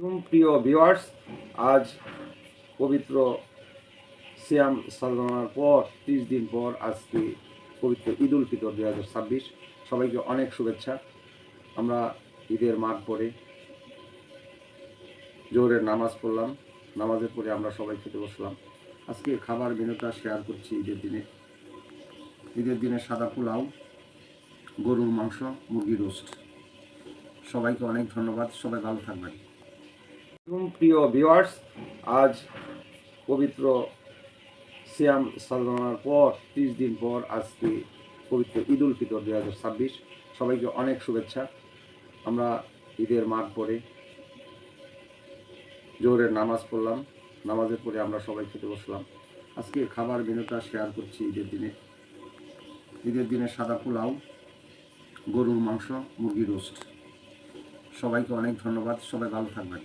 প্রিয় ভিউয়ার্স, আজ পবিত্র সিয়াম সাধনার পর 30 দিন পর আজকে পবিত্র ঈদ উল ফিতর 2026। সবাইকে অনেক শুভেচ্ছা। আমরা ঈদের মাঠ পরে জোহরের নামাজ পড়লাম, নামাজের পরে আমরা সবাই খেতে বসলাম। আজকে খাবার মেনুটা শেয়ার করছি। ঈদের দিনে সাদা পোলাও, গরুর মাংস, মুরগি রোস্ট। সবাইকে অনেক ধন্যবাদ। সবাই ভালো থাকবেন। প্রিয় ভিউয়ার্স, আজ পবিত্র সিয়াম সাধনার পর 30 দিন পর আজকে পবিত্র ঈদ উল ফিতর 2026। সবাইকে অনেক শুভেচ্ছা। আমরা ঈদের মাঠ পরে জোহরের নামাজ পড়লাম, নামাজের পরে আমরা সবাই খেতে বসলাম। আজকে খাবার মেনুটা শেয়ার করছি। ঈদের দিনে সাদা পোলাও, গরুর মাংস, মুরগি রোস্ট। সবাইকে অনেক ধন্যবাদ। সবাই ভালো থাকবেন।